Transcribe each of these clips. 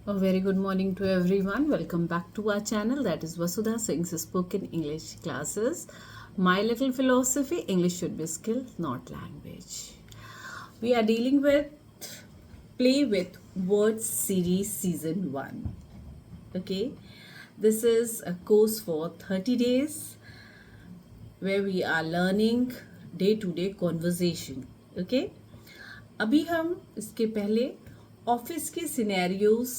A very good morning to everyone. Welcome back to our channel, that is Vasudha Singh's Spoken English Classes. My little philosophy: English should be skill, not language. We are dealing with Play with Words series season 1. Okay, this is a course for 30 days where we are learning day to day conversation. Okay, अभी हम इसके पहले office के scenarios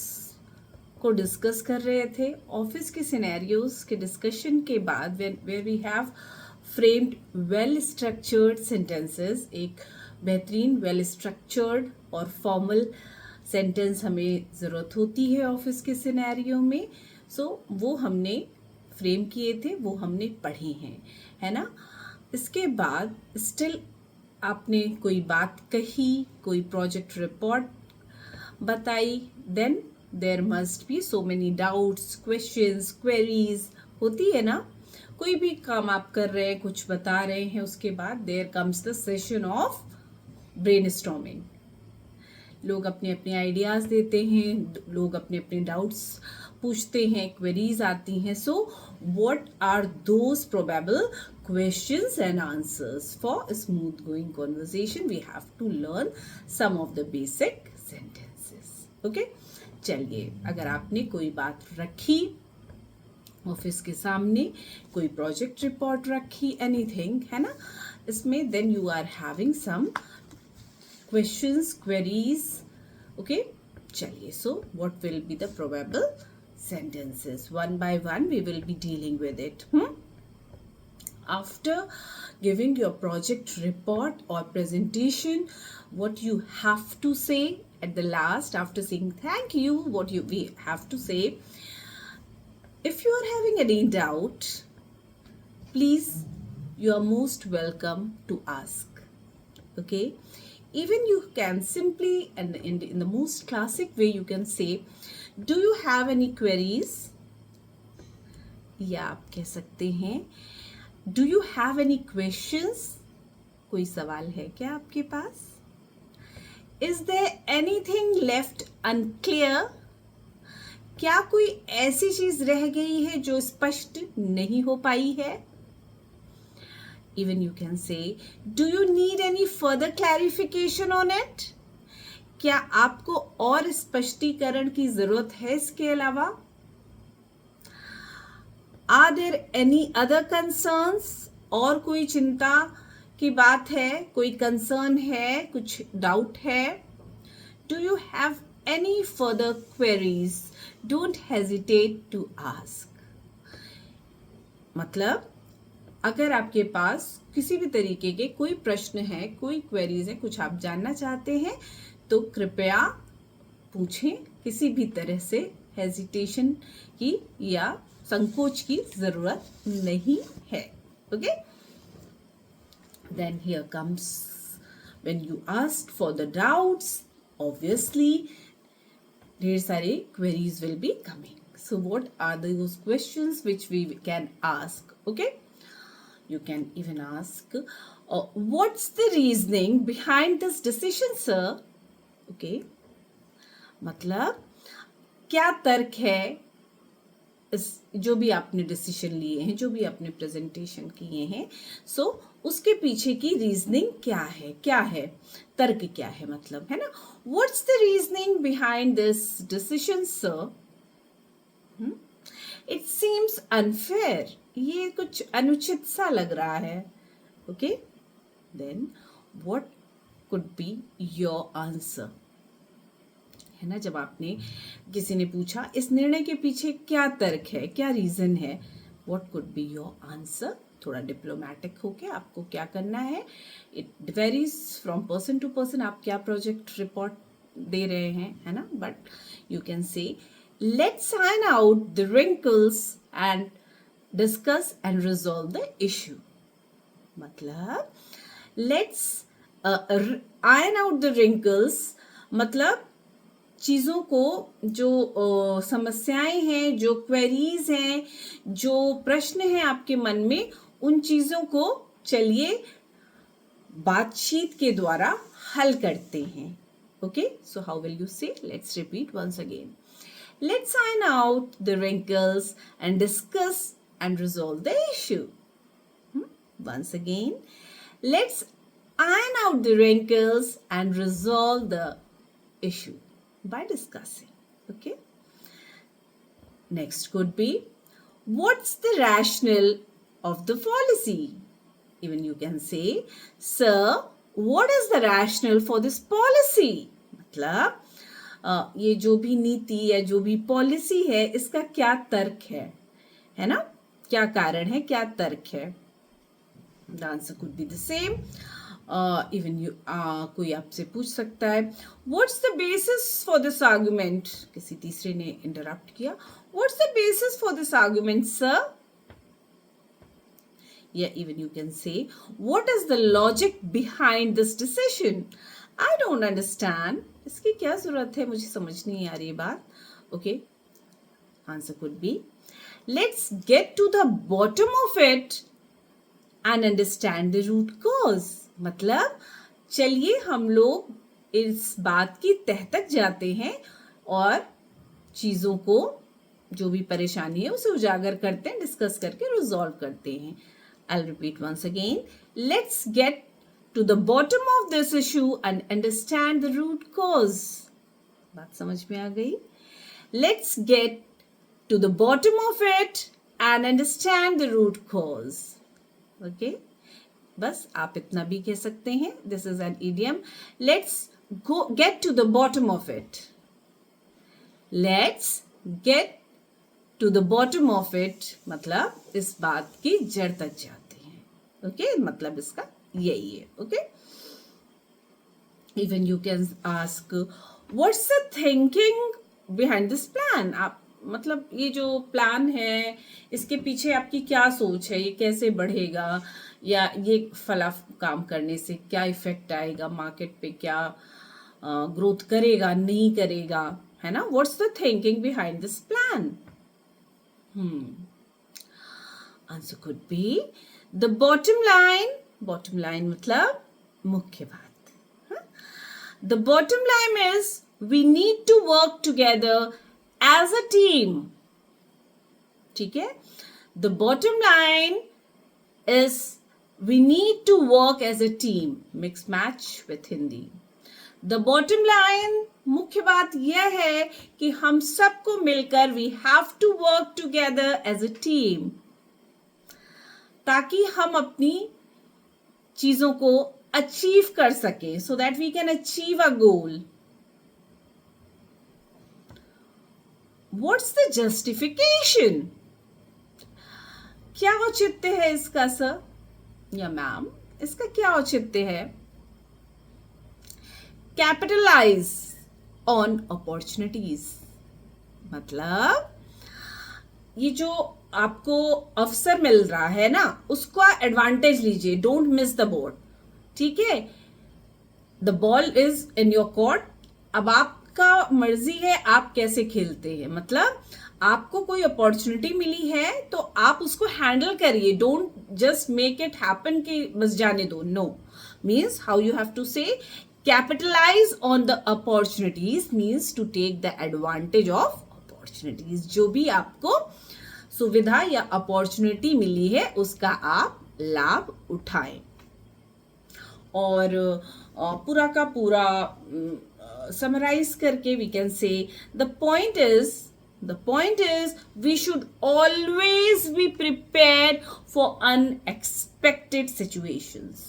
को discuss कर रहे थे. Office के सिनेरियोज के डिस्कशन के बाद where we have framed well structured sentences, एक बेहतरीन वेल स्ट्रक्चर्ड और फॉर्मल सेंटेंस हमें ज़रूरत होती है ऑफिस के सिनेरियो में. वो हमने फ्रेम किए थे, वो हमने पढ़े हैं, है ना. इसके बाद स्टिल आपने कोई बात कही, कोई प्रोजेक्ट रिपोर्ट बताई, then there must be so many doubts, questions, queries होती है ना. कोई भी काम आप कर रहे हैं, कुछ बता रहे हैं, उसके बाद there comes the session of brainstorming. लोग अपने अपने आइडियाज़ देते हैं, लोग अपने अपने डाउट्स पूछते हैं, क्वेरीज आती हैं. So what are those probable questions and answers? For a smooth going conversation we have to learn some of the basic sentences. Okay, चलिए, अगर आपने कोई बात रखी ऑफिस के सामने, कोई प्रोजेक्ट रिपोर्ट रखी, एनीथिंग, है ना, इसमें then you are having some questions, queries. Okay, चलिए, so what will be the probable sentences? One by one we will be dealing with it. After giving your project report or presentation, what you have to say at the last, after saying thank you, we have to say, if you are having any doubt, please, you are most welcome to ask. Okay, even you can simply, and in the most classic way, you can say, do you have any queries? या आप कह सकते हैं, do you have any questions? कोई सवाल है क्या आपके पास? Is there anything left unclear? क्या कोई ऐसी चीज रह गई है जो स्पष्ट नहीं हो पाई है? Even you can say, do you need any further clarification on it? क्या आपको और स्पष्टीकरण की जरूरत है इसके अलावा? Are there any other concerns? और कोई चिंता की बात है, कोई कंसर्न है, कुछ डाउट है? Do you have any further queries? Don't hesitate to ask. मतलब अगर आपके पास किसी भी तरीके के कोई प्रश्न है, कोई क्वेरीज है, कुछ आप जानना चाहते हैं, तो कृपया पूछें. किसी भी तरह से हेजिटेशन की या संकोच की जरूरत नहीं है. Okay, then here comes when you ask for the doubts, obviously ढेर सारे queries will be coming. So what are those questions which we can ask? Okay, you can even ask, what's the reasoning behind this decision, sir? Okay, मतलब क्या तर्क है इस जो भी आपने डिसीजन लिए हैं, जो भी आपने प्रेजेंटेशन किए हैं, सो उसके पीछे की रीजनिंग क्या है, क्या है तर्क, क्या है, मतलब, है ना. What's the reasoning behind this decision, sir? It seems unfair. ये कुछ अनुचित सा लग रहा है. Okay, then what could be your answer? है ना, जब आपने किसी ने पूछा इस निर्णय के पीछे क्या तर्क है, क्या रीजन है, what could be your answer? थोड़ा डिप्लोमेटिक होके आपको क्या करना है. It varies from person to person, आप क्या प्रोजेक्ट रिपोर्ट दे रहे हैं, है ना. But you can say, let's iron out the wrinkles and discuss and resolve the issue. मतलब let's iron out the wrinkles, मतलब चीज़ों को, जो समस्याएं हैं, जो क्वेरीज हैं, जो प्रश्न हैं आपके मन में, उन चीज़ों को चलिए बातचीत के द्वारा हल करते हैं. Okay, so how will you say? Let's repeat once again. Let's iron out the wrinkles and discuss and resolve the issue. Once again, let's iron out the wrinkles and resolve the issue by discussing. Okay. Next could be, what's the rationale of the policy? Even you can say, sir, what is the rationale for this policy? मतलब ये जो भी नीति या जो भी policy है इसका क्या तर्क है ना? क्या कारण है, क्या तर्क है? The answer could be the same. Even you कोई आपसे पूछ सकता है, what's the basis for this argument? किसी तीसरे ने इंटरप्ट किया, what's the basis for this argument, sir? Yeah, even you can say, what is the logic behind this decision? I don't understand. इसकी क्या जरूरत है, मुझे समझ नहीं आ रही बात. Okay. Answer could be, let's get to the bottom of it and understand the root cause. मतलब चलिए हम लोग इस बात की तह तक जाते हैं और चीजों को, जो भी परेशानी है उसे उजागर करते हैं, डिस्कस करके रिजॉल्व करते हैं. I'll repeat once again. Let's get to the bottom of this issue and understand the root cause. बात समझ में आ गई? Let's get to the bottom of it and understand the root cause. Okay? बस आप इतना भी कह सकते हैं. This is an idiom. Let's get to the bottom of it. Let's get to the bottom of it मतलब इस बात की जड़ तक जाते हैं. Okay? मतलब इसका यही है. Okay? Even you can ask, what's the thinking behind this plan? आप मतलब ये जो प्लान है इसके पीछे आपकी क्या सोच है, ये कैसे बढ़ेगा, या ये फला काम करने से क्या इफेक्ट आएगा मार्केट पे, क्या ग्रोथ करेगा नहीं करेगा, है ना? What's the thinking behind this plan? Answer could be the bottom line. Bottom line मतलब मुख्य बात. The bottom line is we need to work together as a team. ठीक है? The bottom line is we need to work as a team. Mix match with Hindi. The bottom line मुख्य बात यह है कि हम सबको मिलकर we have to work together as a team. ताकि हम अपनी चीजों को अचीव कर सके, so that we can achieve a goal. What's the justification? क्या औचित्य है इसका सर या मैम? इसका क्या औचित्य है? Capitalize on opportunities. मतलब ये जो आपको अवसर मिल रहा है ना, उसका एडवांटेज लीजिए. Don't miss the ball. ठीक है? The ball is in your court. अब आपका मर्जी है आप कैसे खेलते हैं. मतलब आपको कोई अपॉर्चुनिटी मिली है तो आप उसको हैंडल करिए. Don't just make it happen कि बस जाने दो. No, means how you have to say capitalise on the opportunities, means to take the advantage of opportunities. जो भी आपको सुविधा या अपॉर्चुनिटी मिली है उसका आप लाभ उठाएं. और पूरा का पूरा summarize करके we can say the point is we should always be prepared for unexpected situations.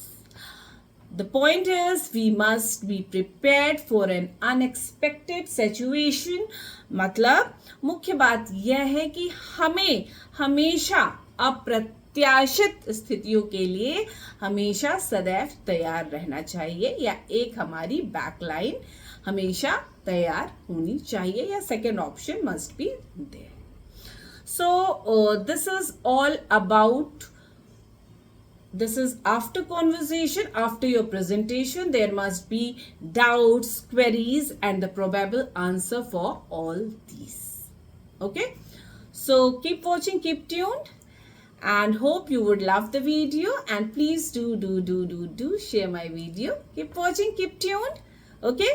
The point is we must be prepared for an unexpected situation. मतलब मुख्य बात यह है कि हमें हमेशा अप्रत्याशित स्थितियों के लिए हमेशा सदैव तैयार रहना चाहिए, या एक हमारी बैकलाइन हमेशा तैयार होनी चाहिए, या second option must be there. So this is all about, this is after conversation, after your presentation there must be doubts, queries and the probable answer for all these. Okay, so keep watching, keep tuned, and hope you would love the video, and please do share my video. Keep watching, keep tuned. Okay.